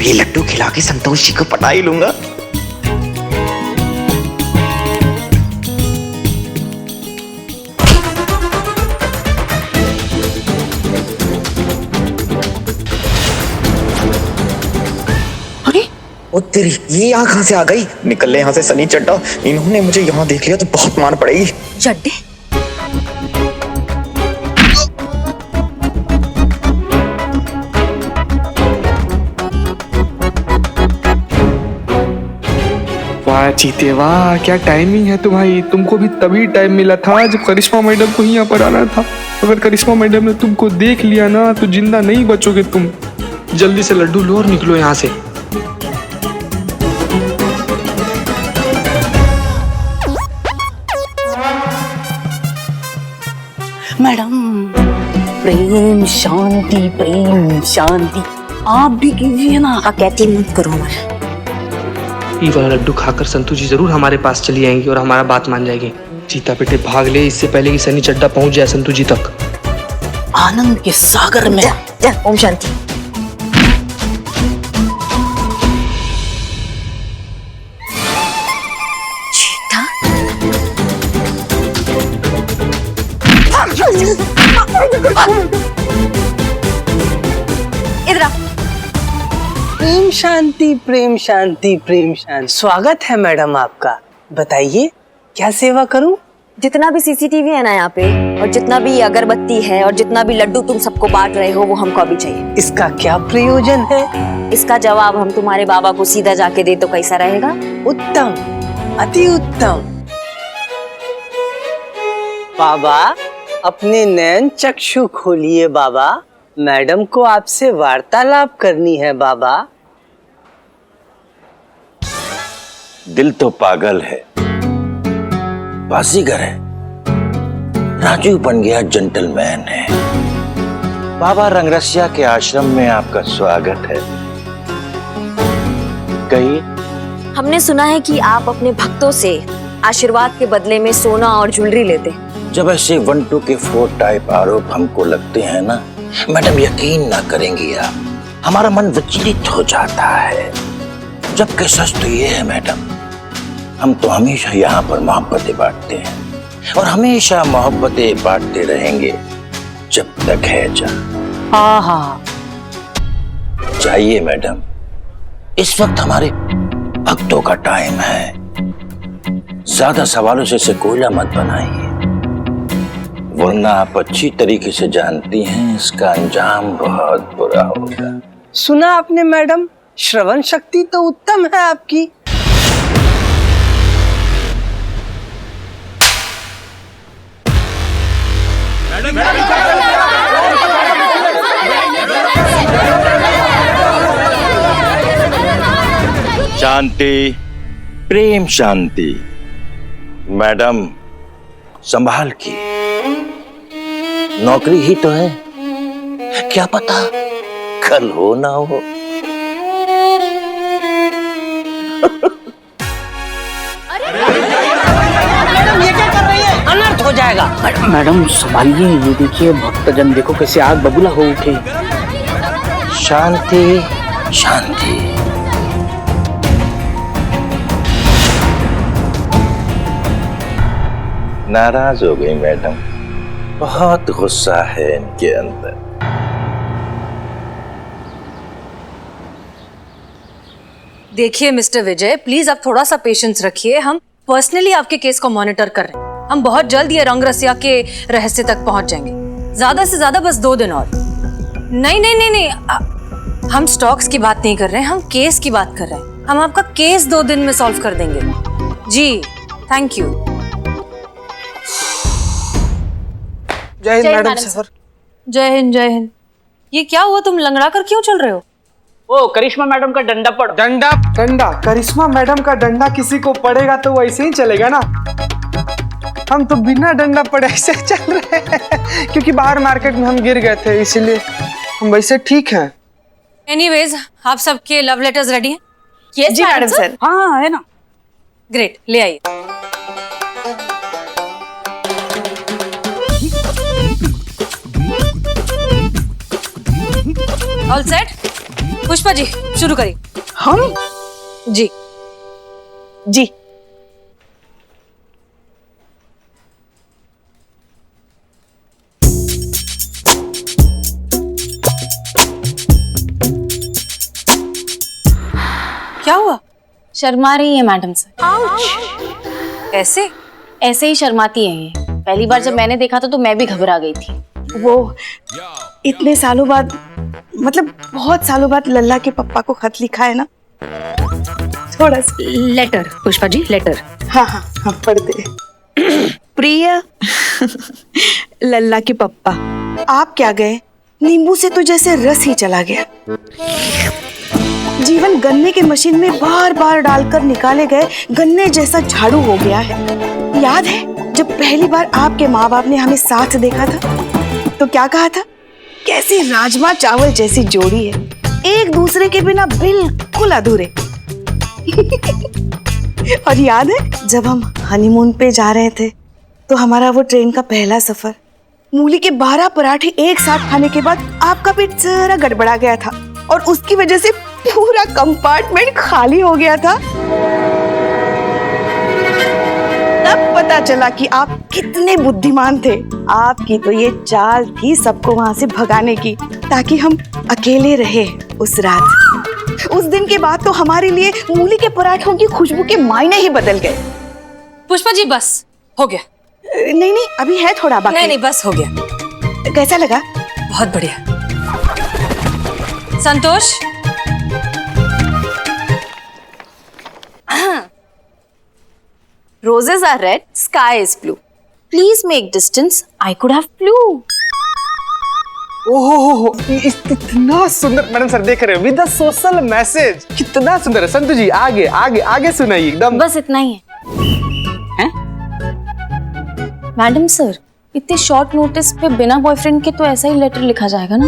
ये लड्डू खिला के संतोष जी को पटा ही लूंगा। ओ तेरी, ये यहाँ कहाँ से आ गई? निकल ले यहाँ से सनी चड्डा, इन्होंने मुझे यहाँ देख लिया तो बहुत मार पड़ेगी। चड्डे? वाह चीते वाह, क्या टाइमिंग है तुम्हारी। तुमको भी तभी टाइम मिला था जब करिश्मा मैडम को यहाँ पर आना था। अगर करिश्मा मैडम ने तुमको देख लिया ना तो जिंदा नहीं बचोगे तुम। जल्दी से लड्डू लो और निकलो यहाँ से। मैडम प्रेम शांति, प्रेम शांति आप भी कीजिए ना। कहती मत करो हमारे। ये वाला लड्डू खाकर संतू जी जरूर हमारे पास चली आएंगी और हमारा बात मान जाएगी। चीता बेटे भाग ले इससे पहले कि सनी चड्डा पहुंच जाए संतू जी तक। आनंद के सागर में जा, ओम शांति। चीता? इधर आ। प्रेम शांति, प्रेम शांति, प्रेम शांति। स्वागत है मैडम आपका। बताइए क्या सेवा करूं? जितना भी सीसीटीवी है ना यहाँ पे, और जितना भी अगरबत्ती है, और जितना भी लड्डू तुम सबको बांट रहे हो, वो हमको अभी चाहिए। इसका क्या प्रयोजन है? इसका जवाब हम तुम्हारे बाबा को सीधा जाके दे तो कैसा रहेगा? उत्तम, अति उत्तम। बाबा अपने नयन चक्षु खोलिए बाबा, मैडम को आपसे वार्तालाप करनी है बाबा। दिल तो पागल है, बाजीगर है, राजू बन गया जेंटलमैन है। बाबा रंगरसिया के आश्रम में आपका स्वागत है। कहिए। हमने सुना है कि आप अपने भक्तों से आशीर्वाद के बदले में सोना और ज्वेलरी लेते। जब ऐसे 1 2 के 4 टाइप आरोप हमको लगते हैं ना मैडम, यकीन ना करेंगी आप, हमारा मन विचलित हो जाता है। जबकि सच तो ये है मैडम, हम तो हमेशा यहाँ पर मोहब्बतें बांटते हैं और हमेशा मोहब्बतें बांटते रहेंगे जब तक है जान। हाँ, चाहिए मैडम, इस वक्त हमारे भक्तों का टाइम है। ज्यादा सवालों से इसे कोयला मत बनाइए, वरना आप अच्छी तरीके से जानती हैं इसका अंजाम बहुत बुरा होगा। सुना आपने मैडम, श्रवण शक्ति तो उत्तम है आपकी। शांति, प्रेम शांति। मैडम संभाल के, नौकरी ही तो है, क्या पता कल हो ना हो। मैडम ये क्या कर रही है? अनर्थ हो जाएगा। मैडम संभालिए, ये देखिए भक्तजन देखो कैसे आग बबूला हो उठे। शांति शांति। नाराज हो गई मैडम, बहुत गुस्सा है इनके अंदर। देखिए मिस्टर विजय, प्लीज आप थोड़ा सा पेशेंस रखिए। हम पर्सनली आपके केस को मॉनिटर कर रहे हैं। हम बहुत जल्द ये रंगरसिया के रहस्य तक पहुंच जाएंगे। ज्यादा से ज्यादा बस 2 दिन और। नहीं, हम स्टॉक्स की बात नहीं कर रहे हैं, हम केस की बात कर रहे हैं। हम आपका केस 2 दिन में सॉल्व कर देंगे। जी, थैंक यू। जय हिंद मैडम सर। जय हिंद, जय हिंद। ये क्या हुआ, तुम लंगड़ा कर क्यों चल रहे हो? ओ करिश्मा मैडम का डंडा पड़। डंडा करिश्मा मैडम का डंडा किसी को पड़ेगा तो वैसे ही चलेगा ना। हम तो बिना डंडा पड़े ऐसे चल रहे हैं क्योंकि बाहर मार्केट में हम गिर गए थे, इसीलिए हम वैसे ठीक हैं। एनीवेज, आप सबके लव लेटर्स रेडी हैं? Yes, जी मैडम सर। हाँ है ना। ग्रेट, ले आइए। All set? पुष्पा पुष्पा जी शुरू करिए। हम जी जी क्या हुआ? शर्मा रही है मैडम सर। ऐसे ऐसे ही शर्माती है ये। पहली बार जब मैंने देखा था तो मैं भी घबरा गई थी। वो इतने सालों बाद, मतलब बहुत सालों बाद लल्ला के पप्पा को खत लिखा है ना, थोड़ा सा। Letter Pushpa ji, letter. हाँ हाँ हाँ, पढ़ते। प्रिय लल्ला के पप्पा, आप क्या गए, नींबू से तो जैसे रस ही चला गया। जीवन गन्ने के मशीन में बार बार डालकर निकाले गए गन्ने जैसा झाड़ू हो गया है। याद है जब पहली बार आपके माँ बाप ने हमें साथ देखा था तो क्या कहा था, कैसी राजमा चावल जैसी जोड़ी है, एक दूसरे के बिना बिल्कुल अधूरे। और याद है जब हम हनीमून पे जा रहे थे तो हमारा वो ट्रेन का पहला सफर, मूली के 12 पराठे एक साथ खाने के बाद आपका पेट जरा गड़बड़ा गया था और उसकी वजह से पूरा कंपार्टमेंट खाली हो गया था। तब पता चला कि आप कितने बुद्धिमान थे। आपकी तो ये चाल थी सबको वहां से भगाने की ताकि हम अकेले रहे उस रात। उस दिन के बाद तो हमारे लिए मूली के पराठों की खुशबू के मायने ही बदल गए। पुष्पा जी बस हो गया। नहीं नहीं, अभी है थोड़ा बाकी। नहीं नहीं, बस हो गया। कैसा लगा? बहुत बढ़िया। संतोष, Roses are red, sky is blue. Please make distance. I could have flew. ओहो, इतना सुंदर मैडम सर देख रहे हो, विद द सोशल मैसेज, कितना सुंदर है। संतु जी आगे आगे आगे सुनाइए एकदम। बस इतना ही है। मैडम सर, इतने शॉर्ट नोटिस पे बिना बॉयफ्रेंड के तो ऐसा ही लेटर लिखा जाएगा ना?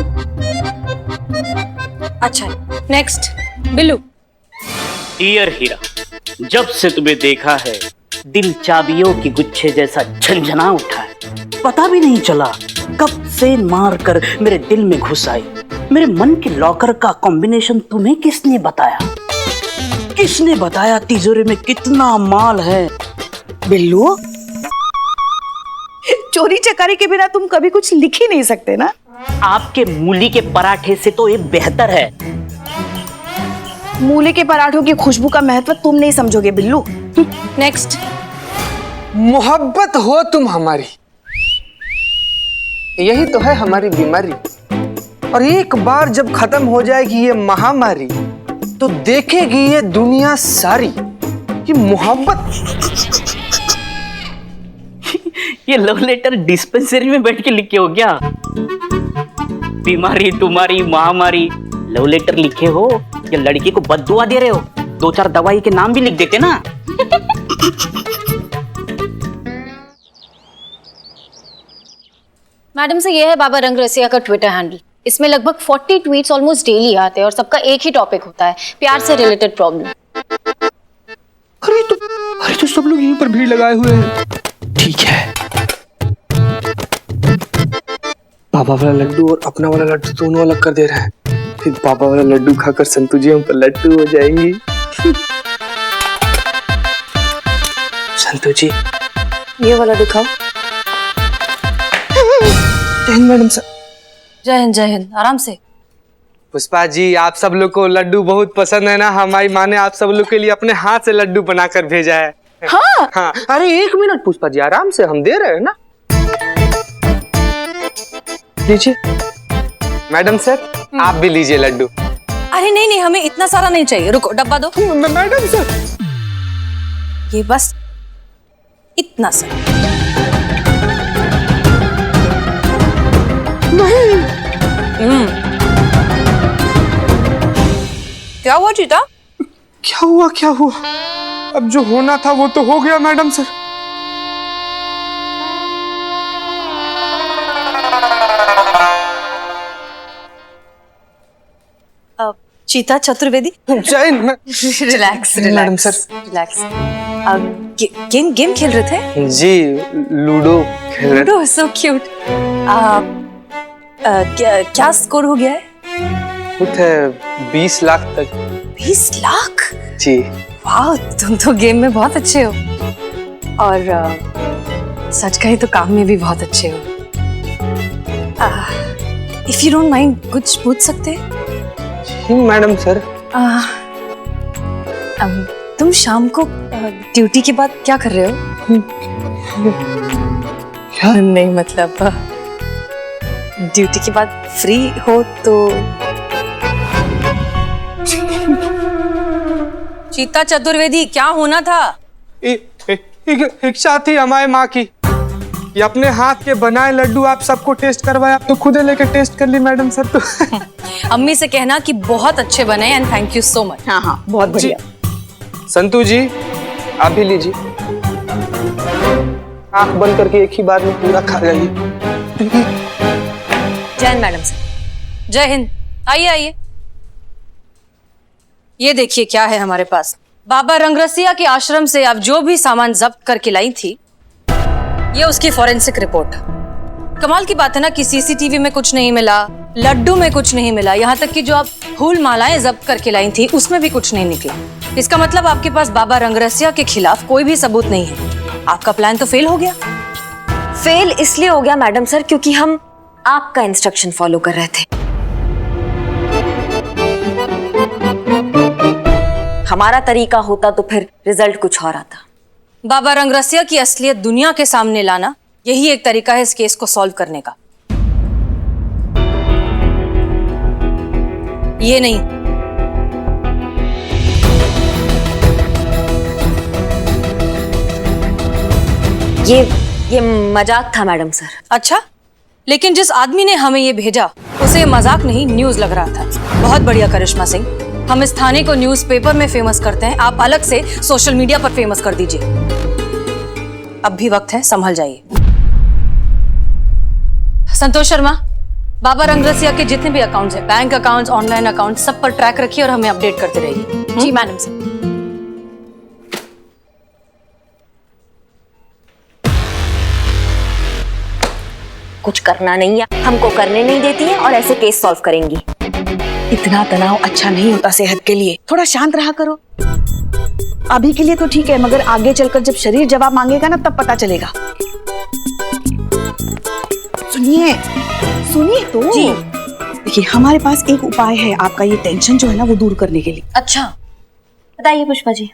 अच्छा नेक्स्ट बिल्लू। डियर हीरा, जब से तुम्हें देखा है दिल चाबियों की गुच्छे जैसा झंझना उठा है। पता भी नहीं चला कब से मार कर मेरे दिल में घुस आई। मेरे मन के लॉकर का कॉम्बिनेशन तुम्हें किसने बताया? किसने बताया तिजोरी में कितना माल है? बिल्लू, चोरी चकारी के बिना तुम कभी कुछ लिख ही नहीं सकते ना। आपके मूली के पराठे से तो ये बेहतर है। मूली के पराठों की खुशबू का महत्व तुम नहीं समझोगे बिल्लू। नेक्स्ट। मोहब्बत हो तुम हमारी, यही तो है हमारी बीमारी। और एक बार जब खत्म हो जाएगी ये महामारी तो देखेगी ये दुनिया सारी कि मोहब्बत। ये लव लेटर डिस्पेंसरी में बैठ के लिखे हो क्या? बीमारी तुम्हारी महामारी, लव लेटर लिखे हो या लड़की को बद्दुआ दे रहे हो? 2-4 दवाई के नाम भी लिख देते ना। मैडम से ये है बाबा रंग रसिया का ट्विटर हैंडल। इसमें लगभग 40 ट्वीट्स ऑलमोस्ट डेली आते हैं और सबका एक ही टॉपिक होता है, प्यार से रिलेटेड प्रॉब्लम। अरे तो सब लोग यहीं पर भीड़ लगाए हुए हैं। ठीक है, बाबा वाला लड्डू और अपना वाला लड्डू दोनों अलग कर दे रहे हैं। फिर बाबा वाला लड्डू खाकर संतु जी हम पर लड्डू हो जाएंगी। संतु जी ये वाला दिखाओ। जय हिंद मैडम सर। जय हिंद जय हिंद, आराम से। पुष्पा जी, आप सब लोग को लड्डू बहुत पसंद है ना। हमारी माँ ने आप सब लोग के लिए अपने हाथ से लड्डू बनाकर भेजा है। हाँ हाँ, अरे 1 मिनट पुष्पा जी, आराम से, हम दे रहे हैं ना। लीजिए मैडम सर, आप भी लीजिए लड्डू। अरे नहीं नहीं, हमें इतना सारा नहीं चाहिए, रुको डब्बा दो। मैडम सर, ये बस इतना सा। क्या हुआ चीता? क्या हुआ? अब जो होना था वो तो हो गया मैडम सर। चीता चतुर्वेदी, जय relax madam sir. Relax. Game खेल रहे थे? जी, लूडो खेल रहे। Ludo, so cute. क्या स्कोर हो गया है? बहुत है 20 लाख तक। 20 लाख? जी। वाह, तुम तो गेम में बहुत अच्छे हो और सच कहे तो काम में भी बहुत अच्छे हो। इफ यू डोंट माइंड कुछ पूछ सकते हैं? जी मैडम सर। तुम शाम को ड्यूटी के बाद क्या कर रहे हो? क्या? नहीं मतलब ड्यूटी के बाद फ्री हो तो। चीता चतुर्वेदी, क्या होना था? एक साथी हमारे माँ की, ये अपने हाथ के बनाए लड्डू आप सबको टेस्ट करवाए, आप तो खुद लेके टेस्ट कर ली मैडम सर। तो अम्मी से कहना कि बहुत अच्छे बने and thank you so much. हाँ हाँ, बहुत बढ़िया। संतू जी आप भी लीजिए, आंख बंद करके एक ही बार में पूरा खा जाइए। जय हिंद मैडम सर। जय हिंद। आइए आइए, ये देखिए क्या है हमारे पास। बाबा रंगरसिया के आश्रम से आप जो भी सामान जब्त करके लाई थी, ये उसकी फॉरेंसिक रिपोर्ट। कमाल की बात है ना कि सीसीटीवी में कुछ नहीं मिला, लड्डू में कुछ नहीं मिला, यहाँ तक कि जो आप फूल मालाएं जब्त करके लाई थी उसमें भी कुछ नहीं निकला। इसका मतलब आपके पास बाबा रंगरसिया के खिलाफ कोई भी सबूत नहीं है। आपका प्लान तो फेल हो गया। फेल इसलिए हो गया मैडम सर क्योंकि हम आपका इंस्ट्रक्शन फॉलो कर रहे थे। हमारा तरीका होता तो फिर रिजल्ट कुछ और आता। बाबा रंगरसिया की असलियत दुनिया के सामने लाना, यही एक तरीका है इस केस को सॉल्व करने का। ये नहीं, ये मजाक था मैडम सर। अच्छा, लेकिन जिस आदमी ने हमें ये भेजा उसे मजाक नहीं न्यूज लग रहा था। बहुत बढ़िया करिश्मा सिंह, हम इस थाने को न्यूज़पेपर में फेमस करते हैं, आप अलग से सोशल मीडिया पर फेमस कर दीजिए। अब भी वक्त है, संभल जाइए। संतोष शर्मा, बाबा रंगरसिया के जितने भी अकाउंट्स हैं, बैंक अकाउंट्स, ऑनलाइन अकाउंट्स, सब पर ट्रैक रखिए और हमें अपडेट करते रहिए। जी मैडम सर। कुछ करना नहीं है, हमको करने नहीं देती है और ऐसे केस सॉल्व करेंगी। इतना तनाव अच्छा नहीं होता सेहत के लिए, थोड़ा शांत रहा करो। अभी के लिए तो ठीक है, मगर आगे चलकर जब शरीर जवाब मांगेगा ना तब पता चलेगा। सुनिए सुनिए तो। जी। देखिए हमारे पास एक उपाय है आपका ये टेंशन जो है ना वो दूर करने के लिए। अच्छा बताइए पुष्पा जी।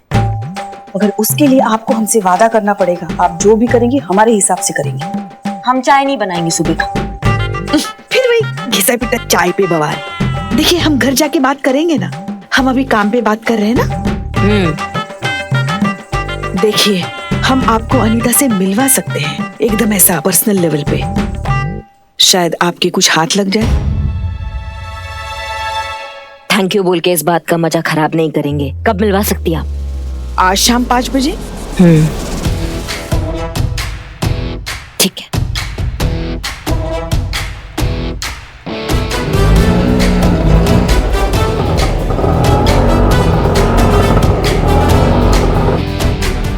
मगर उसके लिए आपको हमसे वादा करना पड़ेगा, आप जो भी करेंगी हमारे हिसाब से करेंगे। हम चाय नहीं बनाएंगे सुबह का। फिर वही घिसा पिटा चाय पे बवाल। देखिए हम घर जाके बात करेंगे ना, हम अभी काम पे बात कर रहे हैं ना। देखिए हम आपको अनीता से मिलवा सकते हैं, एकदम ऐसा पर्सनल लेवल पे। शायद आपके कुछ हाथ लग जाए। थैंक यू बोल के इस बात का मजा खराब नहीं करेंगे। कब मिलवा सकती आप? आज शाम 5 बजे। ठीक है।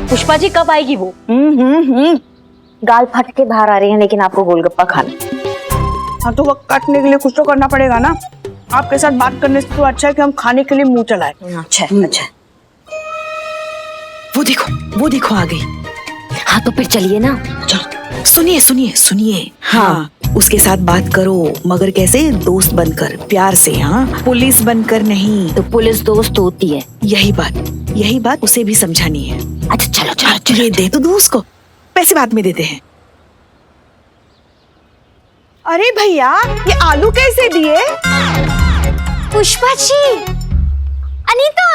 पुष्पा जी कब आएगी वो? गाल फट के बाहर आ रही है, लेकिन आपको गोलगप्पा खाना। हाँ तो वक्त काटने के लिए कुछ तो करना पड़ेगा ना। आपके साथ बात करने से तो अच्छा है कि हम खाने के लिए मुंह चलाए। अच्छा अच्छा। वो देखो आ गई। हाँ तो फिर चलिए ना। चलो सुनिए सुनिए सुनिए। हाँ उसके साथ बात करो, मगर कैसे? दोस्त बनकर, प्यार से। हाँ पुलिस बनकर नहीं। तो पुलिस दोस्त होती है। यही बात उसे भी समझानी है। अच्छा चलो चलो चलो। ये दे तो दो उसको, पैसे बाद में देते हैं। अरे भैया ये आलू कैसे दिए? पुष्पा जी। अनीता।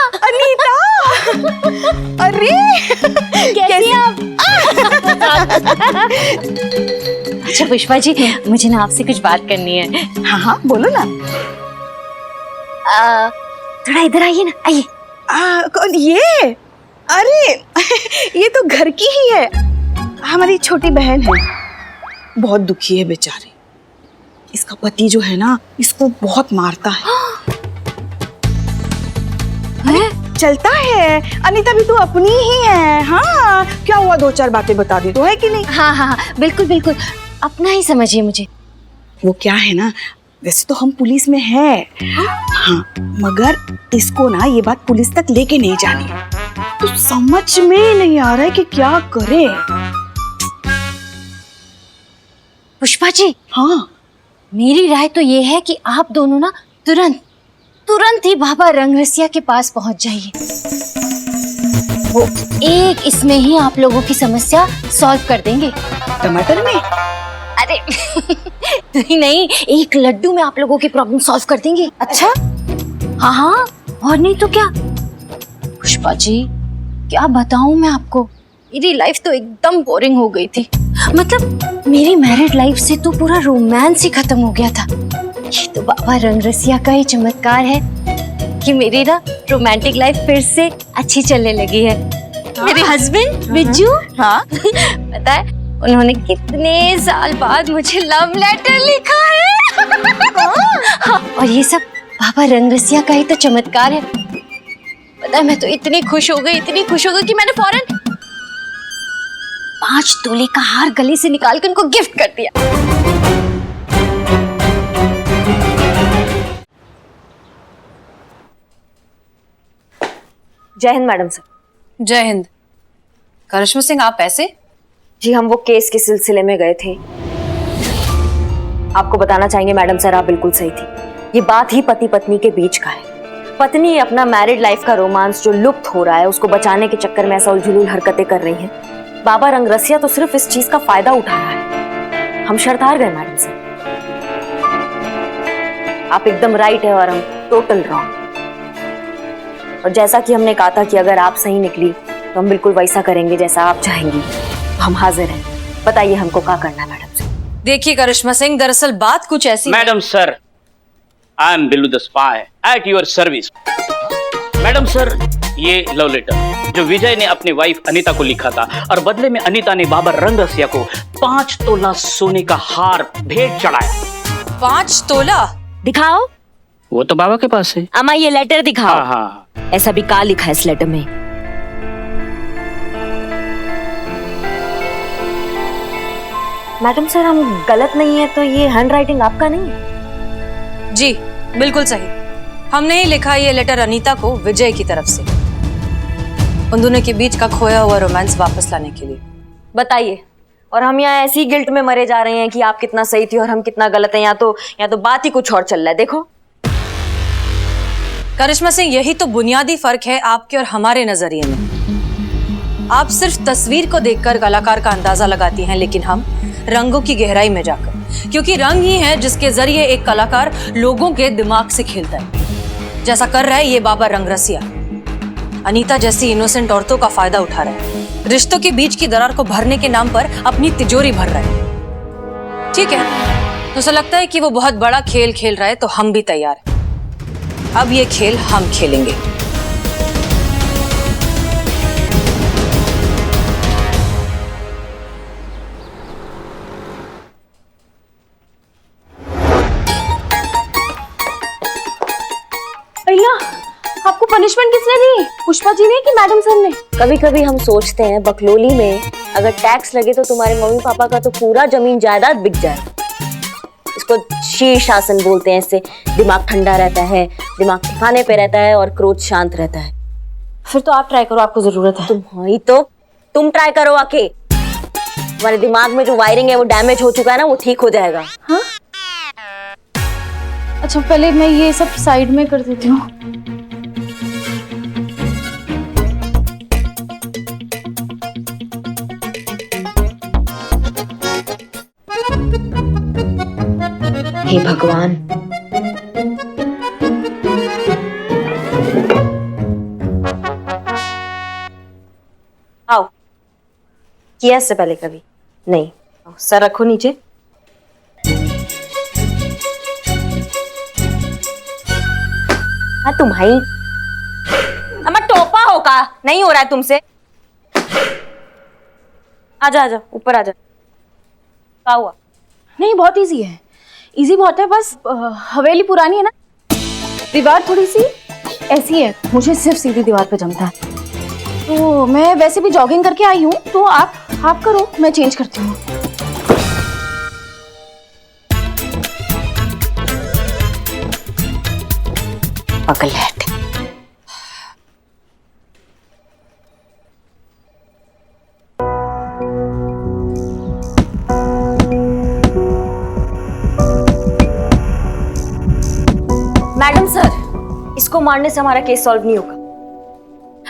अरे कैसी आप? अच्छा पुष्पा जी, मुझे ना आपसे कुछ बात करनी है। हाँ बोलो ना। थोड़ा इधर आइए ना, आइए। कौन ये? अरे ये तो घर की ही है, हमारी छोटी बहन है। बहुत दुखी है बेचारी। इसका पति जो है ना इसको बहुत मारता है। चलता है। अनीता भी तो अपनी ही है। हाँ क्या हुआ, 2-4 बातें बता दी तो है कि नहीं? हाँ बिल्कुल बिल्कुल, अपना ही समझिए मुझे। वो क्या है ना, वैसे तो हम पुलिस में है, हाँ, मगर इसको ना ये बात पुलिस तक लेके नहीं जानी है। तो समझ में नहीं आ रहा है कि क्या करे। पुष्पा जी, हाँ, मेरी राय तो ये है कि आप दोनों ना तुरंत ही बाबा रंगरसिया के पास पहुंच जाइए। वो एक इसमें ही आप लोगों की समस्या सॉल्व कर देंगे। टमाटर में? अरे नहीं, एक लड्डू में आप लोगों की प्रॉब्लम सॉल्व कर देंगे। अच्छा, हाँ हाँ, और नहीं तो क्या। पुष्पा जी, क्या बताऊं मैं आपको, मेरी लाइफ तो एकदम बोरिंग हो गई थी। मतलब मेरी मैरिड लाइफ से तो पूरा रोमांस ही खत्म हो गया था। ये तो बाबा रंगरसिया का ही चमत्कार है कि मेरी ना रोमांटिक लाइफ फिर से अच्छी चलने लगी है। मेरे हस्बैंड बिज्जू, हाँ पता है उन्होंने कितने साल बाद मुझे लव लेटर लिखा है। हाँ, और ये सब बाबा रंगरसिया का ही तो चमत्कार है। पता है मैं तो इतनी खुश हो गई कि मैंने फौरन 5 तोले का हार गले से निकाल कर उनको गिफ्ट कर दिया। जय हिंद मैडम सर। जय हिंद। करिश्मा सिंह, आप ऐसे? जी, हम वो केस के सिलसिले में गए थे। आपको बताना चाहेंगे मैडम सर, आप बिल्कुल सही थी। ये बात ही पति पत्नी के बीच का है। पत्नी अपना मैरिड लाइफ का रोमांस जो लुप्त हो रहा है उसको बचाने के चक्कर में ऐसा उलझुल हरकतें कर रही हैं। बाबा रंगरसिया तो सिर्फ इस चीज का फायदा उठा रहा है। हम शर्त हार गए मैडम सर। आप एकदम राइट है और हम टोटल रॉन्ग। और जैसा कि हमने कहा था कि अगर आप सही निकली तो हम बिल्कुल वैसा करेंगे जैसा आप चाहेंगी। तो हम हाजिर हैं, बताइए हमको क्या करना है मैडम सर। देखिए करिश्मा सिंह, दरअसल बात कुछ ऐसी है। Madam sir, I am Billu the spy at your service. Madam sir, ये लव लेटर जो विजय ने अपनी वाइफ अनीता को लिखा था और बदले में अनीता ने बाबा रंगरसिया को 5 तोला सोने का हार भेंट चढ़ाया। 5 तोला? दिखाओ। वो तो बाबा के पास है। अम्मा ये लेटर दिखाओ। हाँ हाँ। ऐसा भी क्या लिखा है इस लेटर में? मैडम सर, हम गलत नहीं है तो ये हैंड राइटिंग आपका नहीं है? जी बिल्कुल सही। हमने ही लिखा ये लेटर अनीता को विजय की तरफ से, उन दोनों के बीच का खोया हुआ रोमांस वापस लाने के लिए। बताइए। और हम यहाँ ऐसी गिल्ट में मरे जा रहे हैं कि आप कितना सही थी और हम कितना गलत है। यहाँ तो बात ही कुछ और चल रहा है। देखो करिश्मा सिंह, यही तो बुनियादी फर्क है आपके और हमारे नजरिए में। आप सिर्फ तस्वीर को देखकर कलाकार का अंदाजा लगाती हैं, लेकिन हम रंगों की गहराई में जाकर, क्योंकि रंग ही है जिसके जरिए एक कलाकार लोगों के दिमाग से खेलता है, जैसा कर रहा है ये बाबा रंगरसिया। अनीता जैसी इनोसेंट औरतों का फायदा उठा रहा है, रिश्तों के बीच की दरार को भरने के नाम पर अपनी तिजोरी भर रहा है। ठीक है, तो उसे लगता है कि वो बहुत बड़ा खेल खेल रहा है, तो हम भी तैयार हैं। अब ये खेल हम खेलेंगे। भैया, आपको पनिशमेंट किसने दी? पुष्पा जी ने कि मैडम सर ने? कभी कभी हम सोचते हैं बकलोली में अगर टैक्स लगे तो तुम्हारे मम्मी पापा का तो पूरा जमीन जायदाद बिक जाए। इसको शीर्षासन बोलते हैं। इससे दिमाग ठंडा रहता है, दिमाग ठिकाने पे रहता है और क्रोध शांत रहता है। फिर तो आप ट्राई करो, आपको जरूरत है। तुम ट्राई करो आके। तुम्हारे दिमाग में जो वायरिंग है वो डैमेज हो चुका है ना, वो ठीक हो जाएगा। हाँ? अच्छा, पहले मैं ये सब साइड में कर देती हूँ। हे भगवान, आओ। किया इससे पहले कभी नहीं? सर रखो नीचे। हाँ तुम्हारी अम्मा टोपा होगा, नहीं हो रहा है तुमसे। आजा आजा, ऊपर आजा। क्या हुआ? नहीं, बहुत इजी है। इजी बहुत है, बस हवेली पुरानी है ना, दीवार थोड़ी सी ऐसी है, मुझे सिर्फ सीधी दीवार पे जमता है। तो मैं वैसे भी जॉगिंग करके आई हूँ, तो आप करो, मैं चेंज करती हूँ। पगलैट। मैडम सर, इसको मारने से हमारा केस सॉल्व नहीं होगा।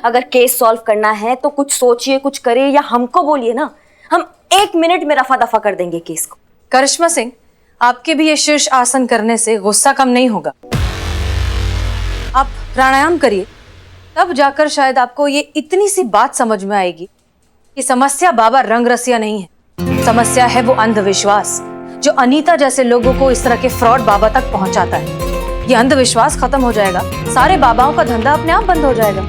अगर केस सॉल्व करना है तो कुछ सोचिए, कुछ करिए या हमको बोलिए ना, हम 1 मिनट में रफा दफा कर देंगे केस को। करिश्मा सिंह, आपके भी ये शीर्ष आसन करने से गुस्सा कम नहीं होगा। आप प्राणायाम करिए, तब जाकर शायद आपको ये इतनी सी बात समझ में आएगी कि समस्या बाबा रंगरसिया नहीं है, समस्या है वो अंधविश्वास जो अनीता जैसे लोगों को इस तरह के फ्रॉड बाबा तक पहुंचाता है। ये अंधविश्वास खत्म हो जाएगा, सारे बाबाओं का धंधा अपने आप बंद हो जाएगा।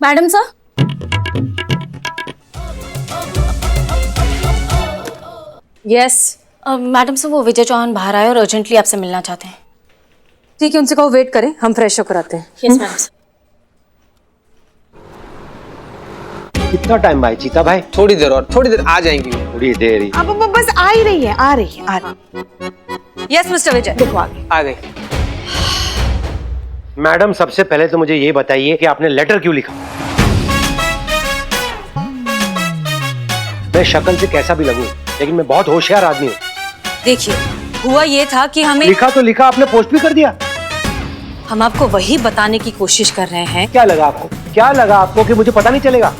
मैडम सर, यस मैडम से वो विजय चौहान बाहर आए और अर्जेंटली आपसे मिलना चाहते हैं। ठीक है, उनसे कहो वेट करें, हम फ्रेश होकर आते हैं। Yes madam sir. कितना टाइम भाई चीता भाई? थोड़ी देर और, थोड़ी देर आ जाएंगी। थोड़ी देर ही। अब बस आ ही रही है, आ रही है, आ रही है। यस मिस्टर विजय, देखो आगे। आ गई। मैडम सबसे पहले तो मुझे ये बताइए कि आपने लेटर क्यों लिखा? मैं शक्ल से कैसा भी लगूं, लेकिन मैं बहुत होशियार आदमी हूँ। देखिए, हुआ ये था कि हमें लिखा तो लिखा, आपने पोस्ट भी कर दिया। हम आपको वही बताने की कोशिश कर रहे हैं। क्या लगा आपको? क्या लगा आपको कि मुझे पता नहीं चलेगा?